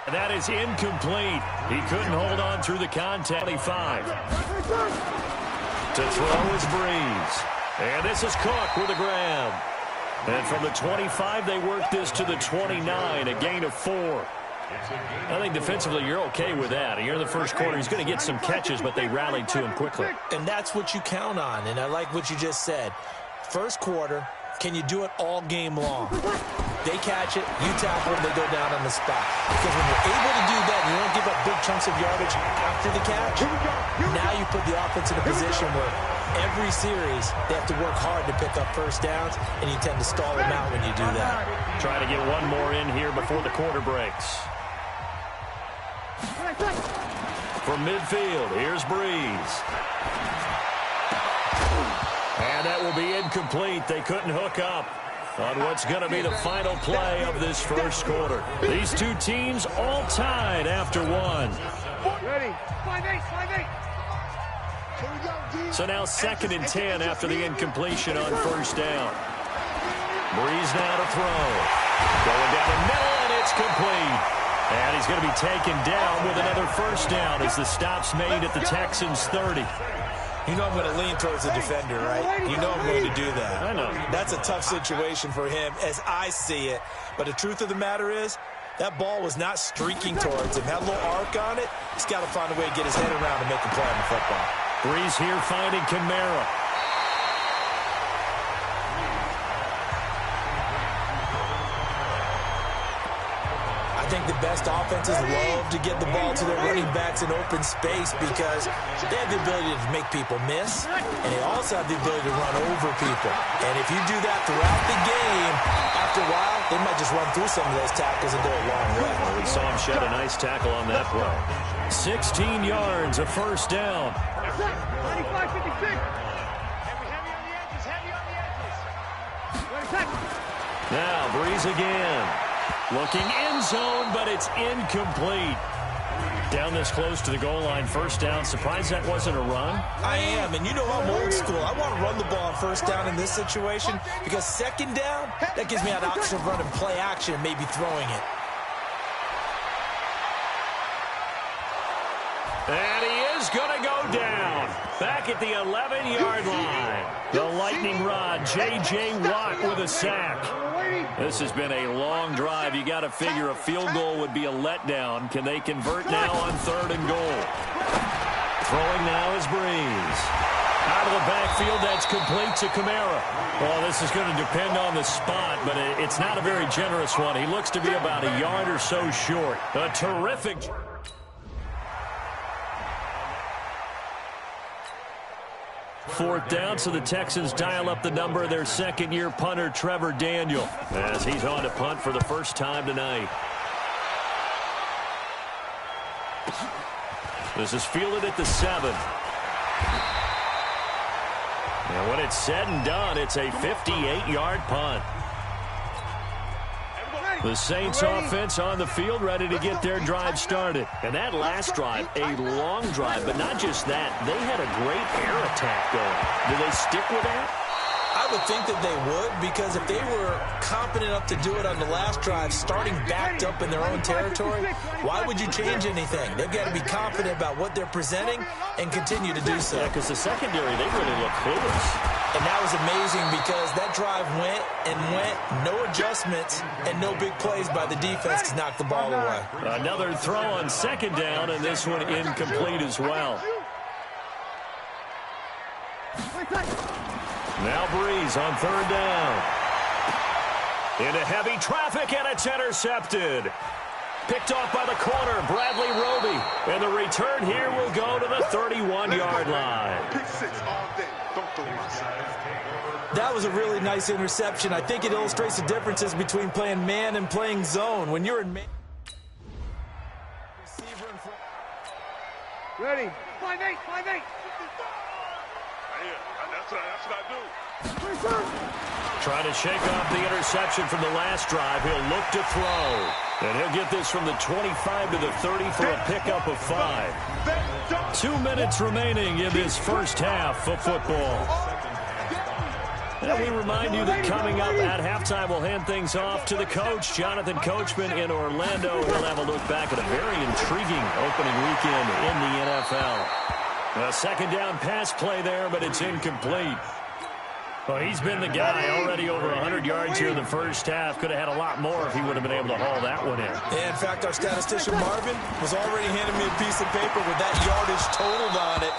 And that is incomplete. He couldn't hold on through the contact. 25. To throw is Breeze. And this is Cook with a grab. And from the 25, they work this to the 29, a gain of 4. I think defensively you're okay with that. Here in the first quarter, he's going to get some catches, but they rallied to him quickly. And that's what you count on, and I like what you just said. First quarter, can you do it all game long? They catch it, you tackle them, they go down on the spot. Because when you're able to do that, and you don't give up big chunks of yardage after the catch, now you put the offense in a position where every series they have to work hard to pick up first downs, and you tend to stall them out when you do that. Trying to get one more in here before the quarter breaks. From midfield, here's Breeze. And that will be incomplete. They couldn't hook up on what's going to be the final play of this first quarter. These two teams all tied after one. Ready. 5-8. So now 2nd and 10 after the incompletion on first down. Breeze now to throw. Going down the middle, and it's complete. And he's going to be taken down with another first down as the stop's made at the Texans' 30. You know I'm going to lean towards the defender, right? You know I'm going to do that. I know. That's a tough situation for him as I see it. But the truth of the matter is, that ball was not streaking towards him. That little arc on it, he's got to find a way to get his head around and make a play on the football. Breeze here finding Kamara. I think the best offenses love to get the ball to their running backs in open space because they have the ability to make people miss, and they also have the ability to run over people. And if you do that throughout the game, after a while, they might just run through some of those tackles and go a long way. Well, we saw him shed a nice tackle on that play. 16 yards, a first down. 95-56. Now, Breeze again. Looking end zone, but it's incomplete. Down this close to the goal line, first down. Surprised that wasn't a run? I am, and you know I'm old school. I want to run the ball on first down in this situation because second down, that gives me an option of running play action and maybe throwing it. And he is going to go down. Back at the 11-yard line. The lightning rod, J.J. Watt with a sack. This has been a long drive. You got to figure a field goal would be a letdown. Can they convert now on 3rd and goal? Throwing now is Breeze. Out of the backfield, that's complete to Kamara. Well, this is going to depend on the spot, but it's not a very generous one. He looks to be about a yard or so short. A terrific... 4th down, so the Texans dial up the number of their second-year punter, Trevor Daniel, as he's on to punt for the first time tonight. This is fielded at the 7. And when it's said and done, it's a 58-yard punt. The Saints offense on the field, ready to get their drive started. And that last drive, a long drive, but not just that. They had a great air attack going. Do they stick with that? I would think that they would, because if they were competent enough to do it on the last drive, starting backed up in their own territory, why would you change anything? They've got to be confident about what they're presenting and continue to do so. Yeah, because the secondary, they really look clueless. And that was amazing because that drive went and went, no adjustments, and no big plays by the defense to knock the ball away. Another throw on 2nd down, and this one incomplete as well. Now Breeze on 3rd down. Into heavy traffic, and it's intercepted. Picked off by the corner, Bradley Roby. And the return here will go to the 31-yard line. That was a really nice interception. I think it illustrates the differences between playing man and playing zone. When you're in man... Ready. 5-8. That's what I do. Trying to shake off the interception from the last drive. He'll look to throw. And he'll get this from the 25 to the 30 for a pickup of 5. 2 minutes remaining in this first half of football. And we remind you that coming up at halftime, we'll hand things off to the coach, Jonathan Coachman in Orlando. He'll have a look back at a very intriguing opening weekend in the NFL. A second down pass play there, but it's incomplete. Well, he's been the guy already over 100 yards here in the first half. Could have had a lot more if he would have been able to haul that one in. Yeah, in fact, our statistician Marvin was already handing me a piece of paper with that yardage totaled on it.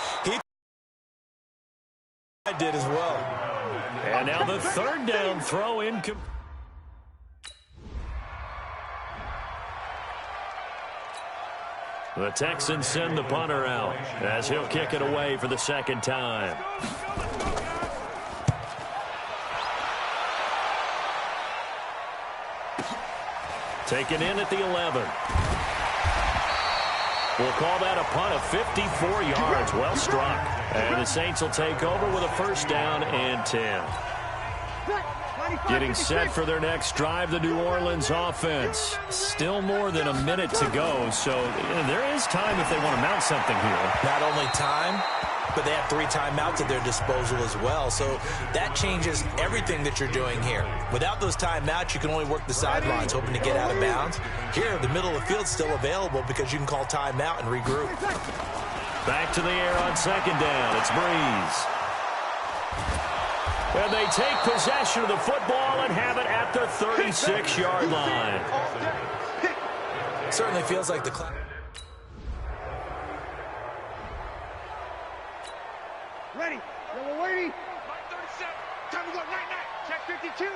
I did as well. And now the third down throw in. The Texans send the punter out as he'll kick it away for the second time. Taken in at the 11. We'll call that a punt of 54 yards. Well struck. And the Saints will take over with a first down and 10. Getting set for their next drive, the New Orleans offense. Still more than a minute to go, so there is time if they want to mount something here. Not only time, but they have 3 timeouts at their disposal as well. So that changes everything that you're doing here. Without those timeouts, you can only work the sidelines, hoping to get out of bounds. Here, the middle of the field's still available because you can call timeout and regroup. Back to the air on second down. It's Breeze. And they take possession of the football and have it at the 36-yard line. Certainly feels like the clock. Ready. We're waiting. 37. Time to go. Night. Check 52.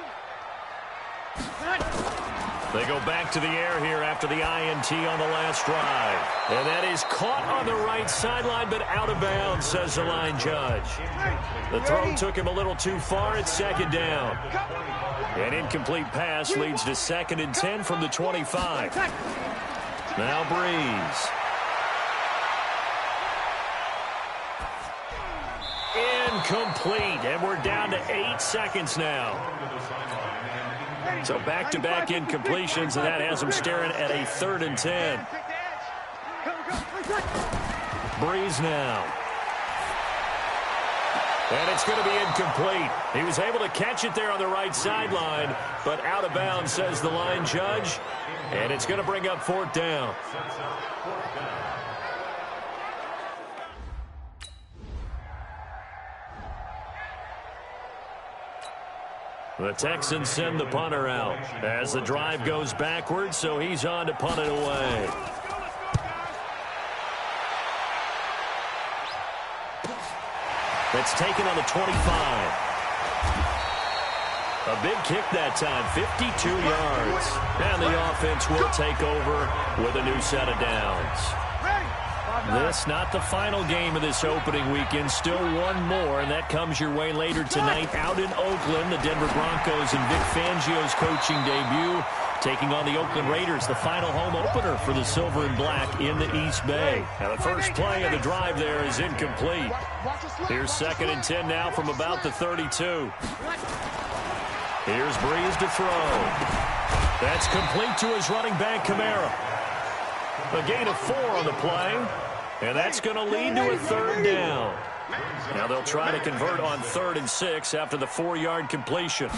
They go back to the air here after the INT on the last drive. And that is caught on the right sideline, but out of bounds, says the line judge. The throw took him a little too far. It's second down. An incomplete pass leads to 2nd and 10 from the 25. Now Breeze. Incomplete, and we're down to 8 seconds now. So back-to-back incompletions, and that has them staring at a 3rd and 10. Breeze now. And it's going to be incomplete. He was able to catch it there on the right sideline, but out of bounds, says the line judge. And it's going to bring up 4th down. The Texans send the punter out as the drive goes backwards, so he's on to punt it away. It's taken on the 25. A big kick that time, 52 yards. And the offense will take over with a new set of downs. This not the final game of this opening weekend. Still one more, and that comes your way later tonight out in Oakland. The Denver Broncos and Vic Fangio's coaching debut taking on the Oakland Raiders, the final home opener for the Silver and Black in the East Bay. Now the first play of the drive there is incomplete. Here's 2nd and 10 now from about the 32. Here's Breeze to throw. That's complete to his running back, Kamara. A gain of 4 on the play. And that's going to lead to a 3rd down. Now they'll try to convert on 3rd and 6 after the 4-yard completion.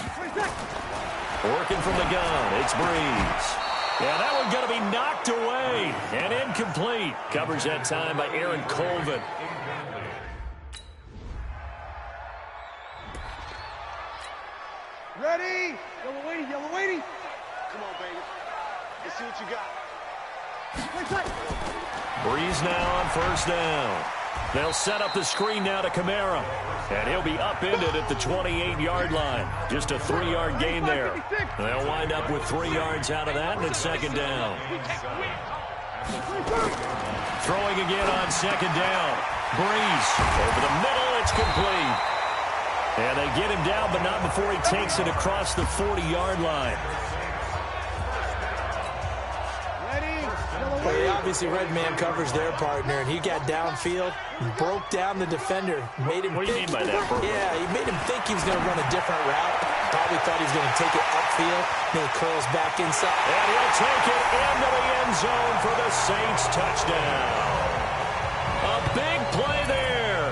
Working from the gun, it's Breeze. Yeah, that one's going to be knocked away and incomplete. Covers that time by Aaron Colvin. Ready. Yellow waiting. Come on, baby. Let's see what you got. Breeze now on 1st down. They'll set up the screen now to Kamara. And he'll be upended at the 28-yard line. Just a 3-yard gain there. They'll wind up with 3 yards out of that, and it's 2nd down. Throwing again on 2nd down. Breeze over the middle. It's complete. And they get him down, but not before he takes it across the 40-yard line. Well, he obviously read man coverage their partner, and he got downfield and broke down the defender. Made him what do you mean by that, bro? Yeah, he made him think he was going to run a different route. Probably thought he was going to take it upfield. Then he curls back inside. And he'll take it into the end zone for the Saints touchdown. A big play there.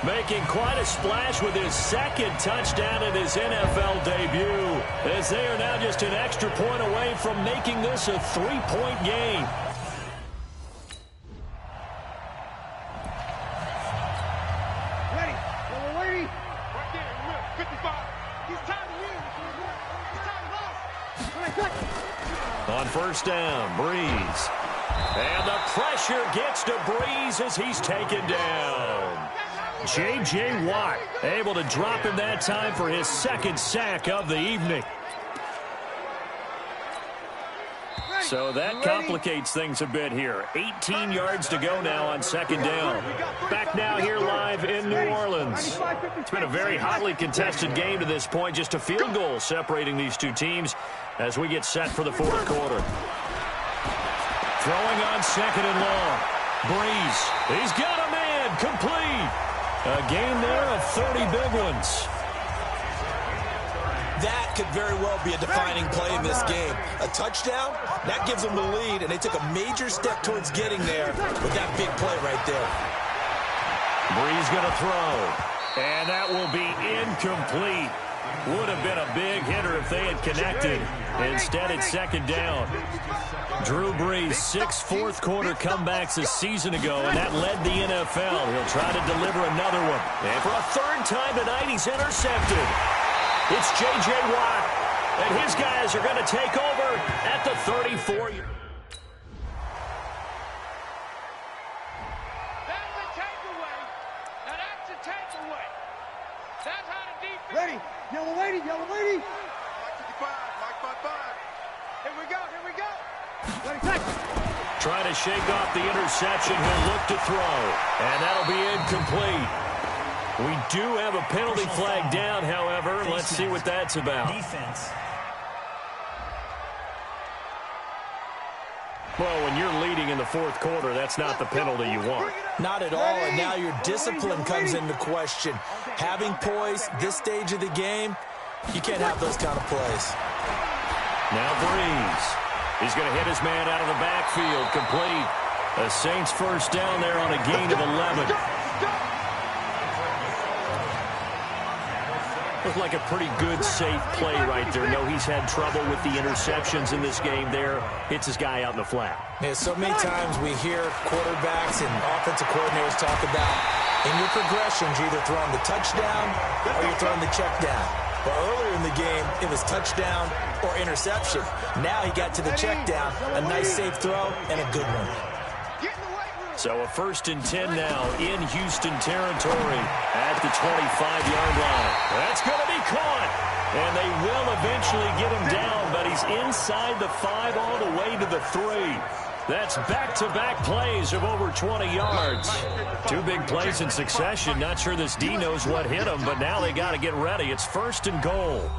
Making quite a splash with his second touchdown in his NFL debut, as they are now just an extra point away from making this a 3-point game. Ready. We're waiting. Right there, 55. He's time to win. He's time to lost. On first down, Breeze. And the pressure gets to Breeze as he's taken down. J.J. Watt able to drop him that time for his second sack of the evening. So that complicates things a bit here. 18 yards to go now on second down. Back now here live in New Orleans. It's been a very hotly contested game to this point. Just a field goal separating these two teams as we get set for the fourth quarter. Throwing on second and long. Breeze. He's got a man. Complete. A gain there of 30 big ones. That could very well be a defining play in this game. A touchdown, that gives them the lead, and they took a major step towards getting there with that big play right there. Breeze going to throw, and that will be incomplete. Would have been a big hitter if they had connected. Instead, it's second down. Drew Brees, 6 fourth-quarter comebacks a season ago, and that led the NFL. He'll try to deliver another one. And for a third time tonight, he's intercepted. It's J.J. Watt, and his guys are going to take over at the 34. That's a takeaway. Now that's a takeaway. That's how the defense. Ready. Yellow lady, yellow lady. Mike 55, Mike 55. Here we go, here we go. Ready, take. Trying to shake off the interception. He'll look to throw, and that'll be incomplete. We do have a penalty flag down, however. Let's see what that's about. Defense. Well, when you're leading in the fourth quarter, that's not the penalty you want. Not at all, and now your discipline comes into question. Having poise this stage of the game, you can't have those kind of plays. Now Breeze. He's going to hit his man out of the backfield. Complete. The Saints first down there on a gain of 11. Looked like a pretty good, safe play right there. No, he's had trouble with the interceptions in this game there. Hits his guy out in the flat. Yeah, so many times we hear quarterbacks and offensive coordinators talk about in your progressions, you're either throwing the touchdown or you're throwing the check down. But earlier in the game, it was touchdown or interception. Now he got to the check down, a nice safe throw, and a good one. So a 1st and 10 now in Houston territory at the 25-yard line. That's going to be caught. And they will eventually get him down, but he's inside the 5 all the way to the 3. That's back-to-back plays of over 20 yards. 2 big plays in succession. Not sure this D knows what hit him, but now they got to get ready. It's 1st and goal.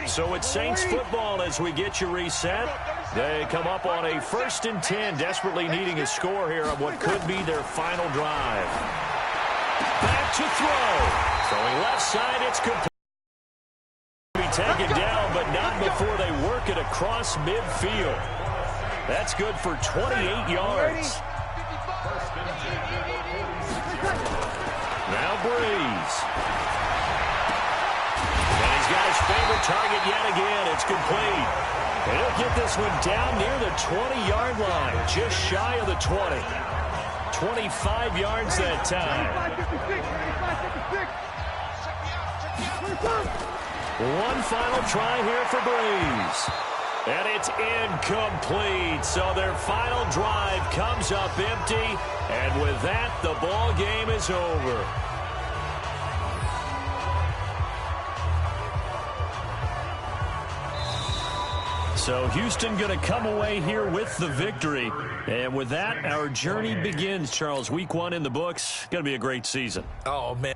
So it's Saints football as we get you reset. They come up on a 1st and 10, desperately needing a score here on what could be their final drive. Back to throw. Throwing left side, it's complete. Be taken down, but not before they work it across midfield. That's good for 28 yards. Now Breeze. Got his favorite target yet again. It's complete. And he'll get this one down near the 20-yard line, just shy of the 20. 25 yards that time. One final try here for Breeze. And it's incomplete. So their final drive comes up empty. And with that, the ball game is over. So Houston going to come away here with the victory. And with that, our journey begins, Charles. Week 1 in the books. Going to be a great season. Oh, man.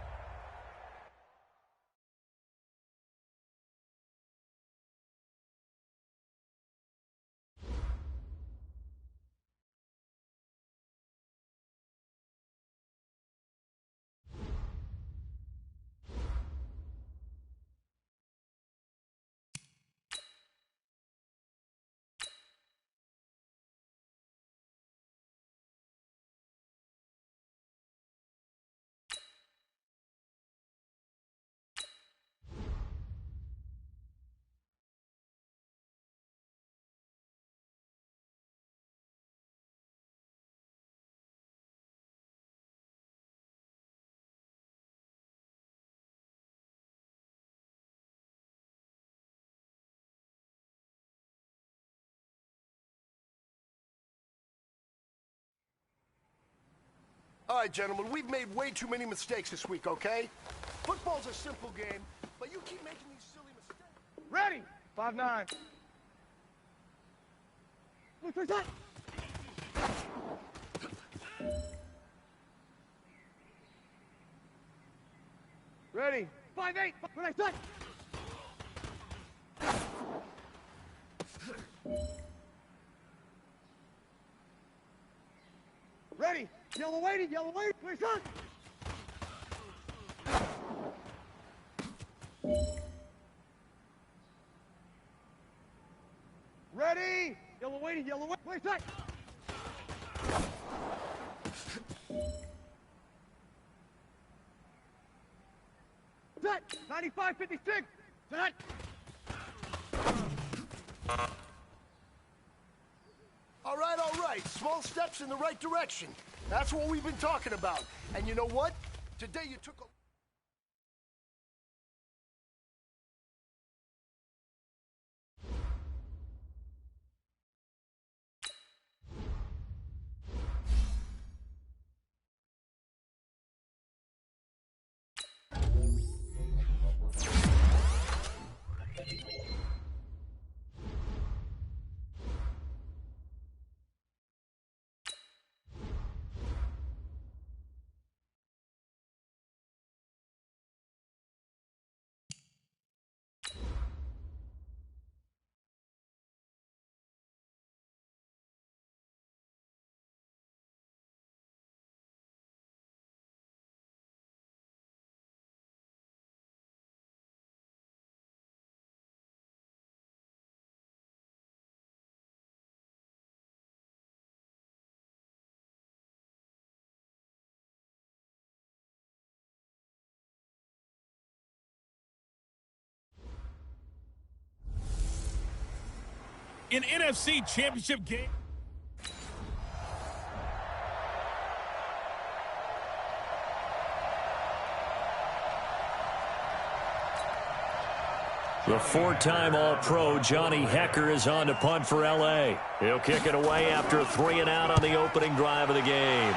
All right, gentlemen, we've made way too many mistakes this week, okay? Football's a simple game, but you keep making these silly mistakes. Ready? 5-9. Where's that? Ready? 5-8. When I set. Ready? Yellow waiting, yellow waiting. Where's that? Ready? Yellow waiting, yellow waiting. Where's that? Set. 95-56. Set. All right. Small steps in the right direction. That's what we've been talking about. And you know what? Today you took a... An NFC Championship game. The four-time All-Pro Johnny Hecker is on to punt for L.A. He'll kick it away after a 3-and-out on the opening drive of the game.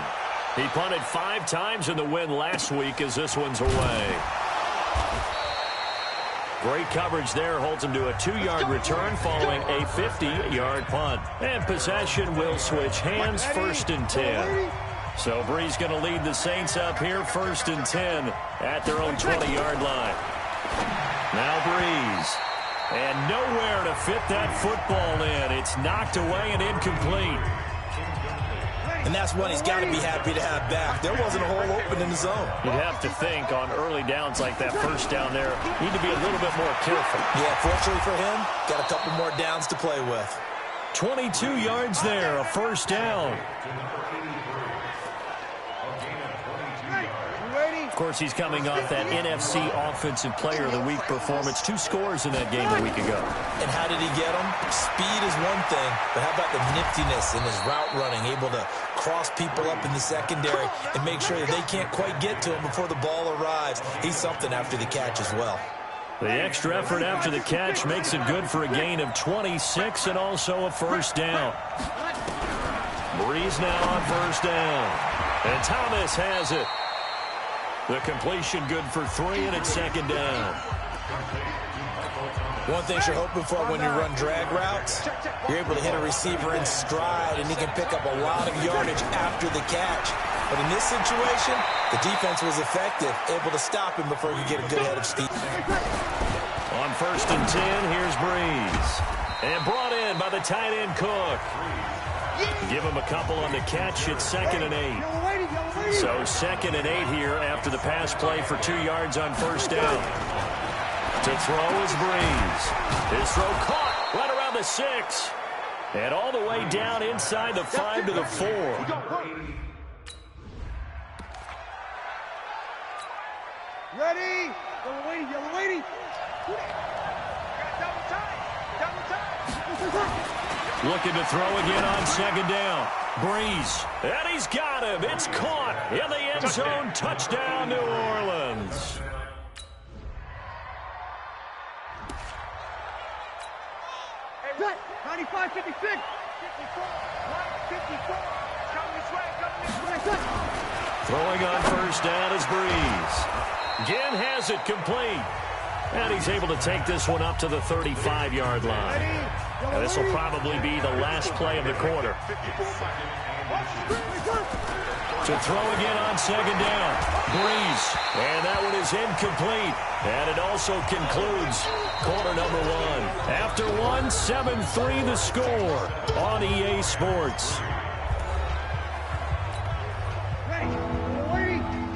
He punted 5 times in the win last week as this one's away. Great coverage there holds him to a 2-yard return following a 50-yard punt. And possession will switch hands, 1st and 10. So Brees going to lead the Saints up here, 1st and 10 at their own 20-yard line. Now Brees. And nowhere to fit that football in. It's knocked away and incomplete. And that's one he's got to be happy to have back. There wasn't a hole open in the zone. You'd have to think on early downs like that first down there, need to be a little bit more careful. Yeah, fortunately for him, got a couple more downs to play with. 22 yards there, a 1st down. Of course, he's coming off that NFC Offensive Player of the Week performance. 2 scores in that game a week ago. And how did he get them? Speed is one thing, but how about the niftiness in his route running, able to cross people up in the secondary and make sure that they can't quite get to him before the ball arrives. He's something after the catch as well. The extra effort after the catch makes it good for a gain of 26 and also a 1st down. Brees now on 1st down. And Thomas has it. The completion good for 3, and it's 2nd down. One thing you're hoping for when you run drag routes, you're able to hit a receiver in stride, and he can pick up a lot of yardage after the catch. But in this situation, the defense was effective, able to stop him before he could get a good head of steam. On 1st and 10, here's Brees. And brought in by the tight end Cook. Give him a couple on the catch. It's 2nd and 8. So 2nd and 8 here after the pass play for 2 yards on 1st down. To throw is Brees. His throw caught right around the 6. And all the way down inside the 5 to the 4. Ready? Yellow waiting, yellow waiting. Double time. Looking to throw again on 2nd down. Brees. And he's got him. It's caught in the end zone. Touchdown, New Orleans. Hey, 95, 56. 54. 54. Coming this way, coming this way. Throwing on first down is Breeze. Again has it complete. And he's able to take this one up to the 35-yard line. And this will probably be the last play of the quarter. To throw again on second down. Breeze. And that one is incomplete. And it also concludes quarter number one. After one, 7-3 the score on EA Sports.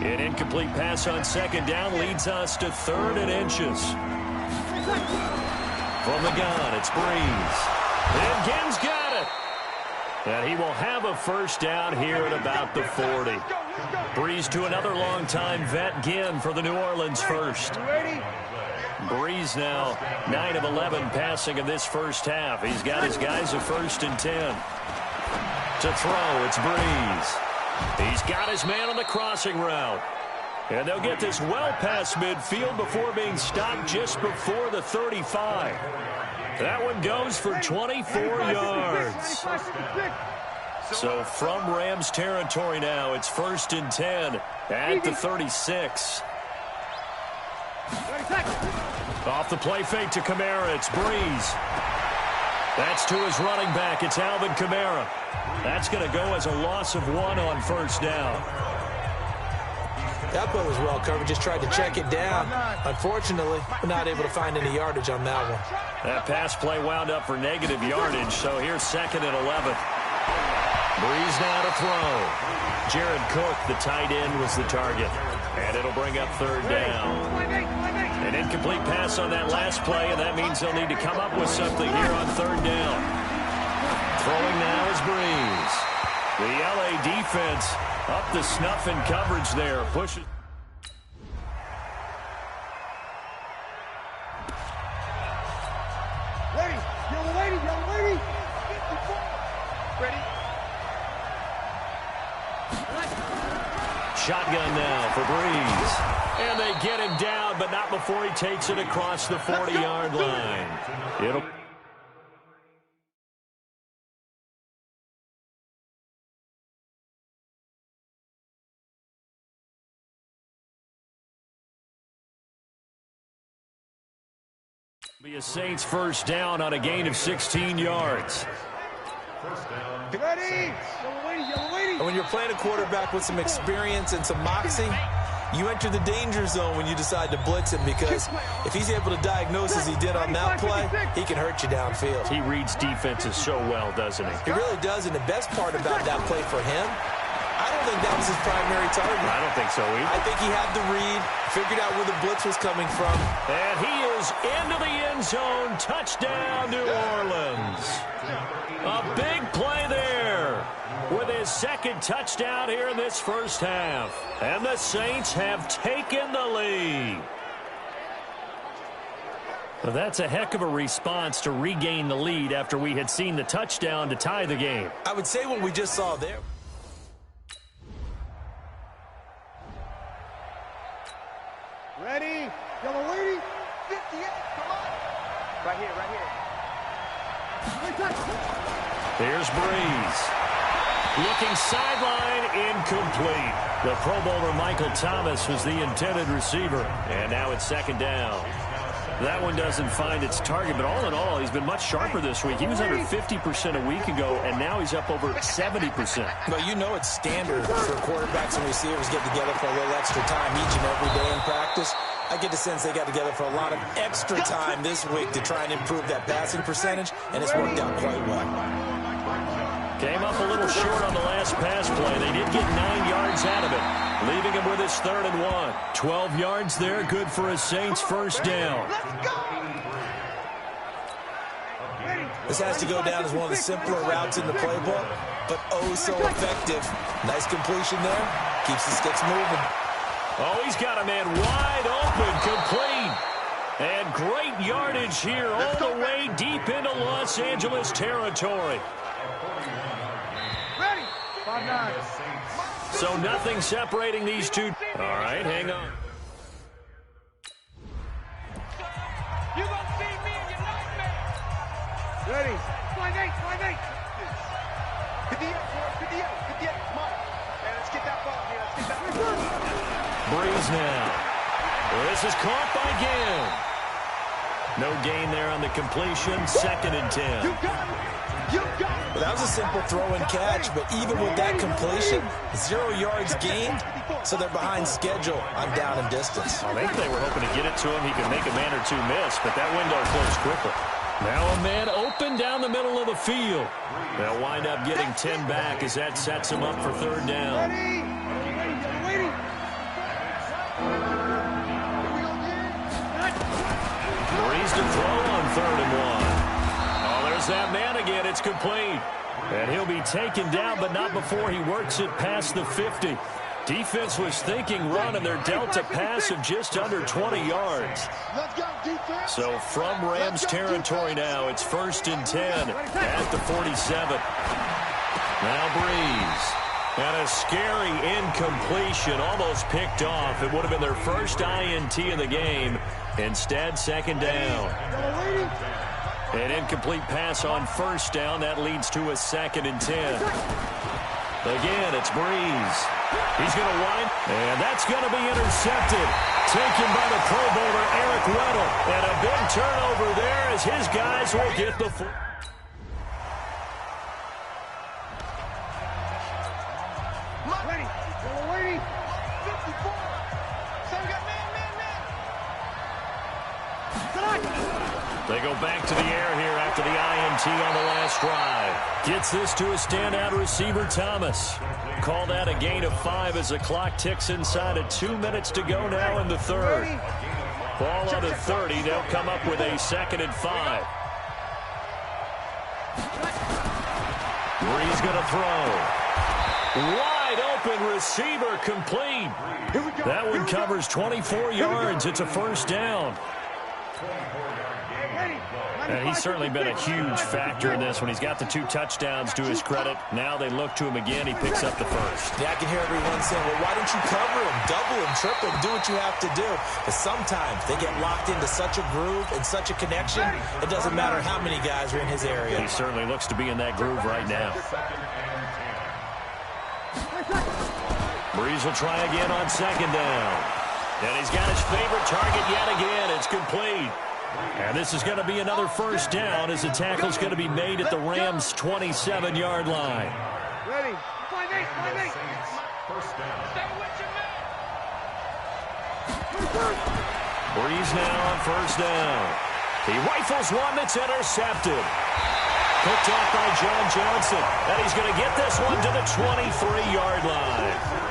An incomplete pass on second down leads us to 3rd and inches. From the gun, it's Breeze. And Ginn's got it. And he will have a first down here at about the 40. Breeze to another longtime vet, Ginn, for the New Orleans first. Breeze now 9 of 11 passing in this first half. He's got his guys a 1st and 10. To throw, it's Breeze. He's got his man on the crossing route. And they'll get this well past midfield before being stopped just before the 35. That one goes for 24 yards. So from Rams territory now, it's 1st and 10 at the 36. Off the play fake to Kamara, it's Breeze. That's to his running back, it's Alvin Kamara. That's going to go as a loss of 1 on first down. That play was well covered, just tried to check it down. Unfortunately, we're not able to find any yardage on that one. That pass play wound up for negative yardage, so here's 2nd and 11. Breeze now to throw. Jared Cook, the tight end, was the target. And it'll bring up 3rd down. An incomplete pass on that last play, and that means they'll need to come up with something here on 3rd down. Throwing now is Breeze. The LA defense up the snuff in coverage there. Pushes. Ready. Yellow lady. Yellow lady. Ready. Shotgun now for Breeze. And they get him down, but not before he takes it across the 40-yard line. It'll... be a Saints first down on a gain of 16 yards. Ready. Yellow lady. And when you're playing a quarterback with some experience and some moxie, you enter the danger zone when you decide to blitz him, because if he's able to diagnose as he did on that play, he can hurt you downfield. He reads defenses so well, doesn't he? He really does, and the best part about that play for him, I don't think that was his primary target. I don't think so either. I think he had the read, figured out where the blitz was coming from. And he is into the end zone. Touchdown, New Orleans. A big play there with his 2nd touchdown here in this first half. And the Saints have taken the lead. Well, that's a heck of a response to regain the lead after we had seen the touchdown to tie the game. I would say what we just saw there. Ready. Yellow lady. 58. Come on. Right here. Here's Breeze. Looking sideline, incomplete. The Pro Bowler Michael Thomas was the intended receiver. And now it's 2nd down. That one doesn't find its target, but all in all, he's been much sharper this week. He was under 50% a week ago, and now he's up over 70%. Well, you know it's standard for quarterbacks and receivers get together for a little extra time each and every day in practice. I get the sense they got together for a lot of extra time this week to try and improve that passing percentage, and it's worked out quite well. Came up a little short on the last pass play. They did get 9 yards out of it, leaving him with his 3rd and 1. 12 yards there, good for a Saints first down. This has to go down as one of the simpler routes in the playbook, but oh so effective. Nice completion there. Keeps the sticks moving. Oh, he's got a man wide open, complete. And great yardage here all the way deep into Los Angeles territory. Ready. 5-9. So nothing separating these two. All right, hang on. You gonna see me in your nightmare. Ready. 5-8. 58, 58. Come on. Man, let's get that ball here. Let's get that ball. Breeze now. This is caught by Gill. No gain there on the completion. 2nd and 10. You got it. You got it. Well, that was a simple throw and catch, but even with that completion, 0 yards gained, so they're behind schedule on down and distance. I think they were hoping to get it to him. He could make a man or two miss, but that window closed quickly. Now a man open down the middle of the field. They'll wind up getting 10 back as that sets him up for 3rd down. Breeze to throw on 3rd and 1. Oh, there's that man again. It's complete. And he'll be taken down, but not before he works it past the 50. Defense was thinking run, and they're dealt a pass of just under 20 yards. So from Rams territory now, it's 1st and 10 at the 47. Now Breeze. And a scary incompletion, almost picked off. It would have been their first INT in the game. Instead, 2nd down. An incomplete pass on 1st down. That leads to a 2nd and 10. Again, it's Breeze. He's going to wind, and that's going to be intercepted. Taken by the Pro Bowler, Eric Weddle. And a big turnover there as his guys will get the foot. They go back to the air here after the INT on the last drive. Gets this to a standout receiver, Thomas. Call that a gain of 5 as the clock ticks inside of 2 minutes to go now in the 3rd. Ball on the 30. They'll come up with a 2nd and 5. Breeze going to throw. Wide open receiver complete. That one covers 24 yards. It's a 1st down. And he's certainly been a huge factor in this when he's got the 2 touchdowns to his credit. Now they look to him again. He picks up the 1st. Yeah, I can hear everyone saying, well, why don't you cover him, double him, triple him, do what you have to do. But sometimes they get locked into such a groove and such a connection, it doesn't matter how many guys are in his area. He certainly looks to be in that groove right now. Breeze will try again on 2nd down. And he's got his favorite target yet again. It's complete. And this is going to be another 1st down as the tackle's going to be made at the Rams' 27-yard line. Ready. 5-8. First down. Stay with your man. Breeze now on 1st down. He rifles one that's intercepted. Picked off by John Johnson. And he's going to get this one to the 23-yard line.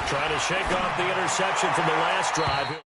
Trying to shake off the interception from the last drive.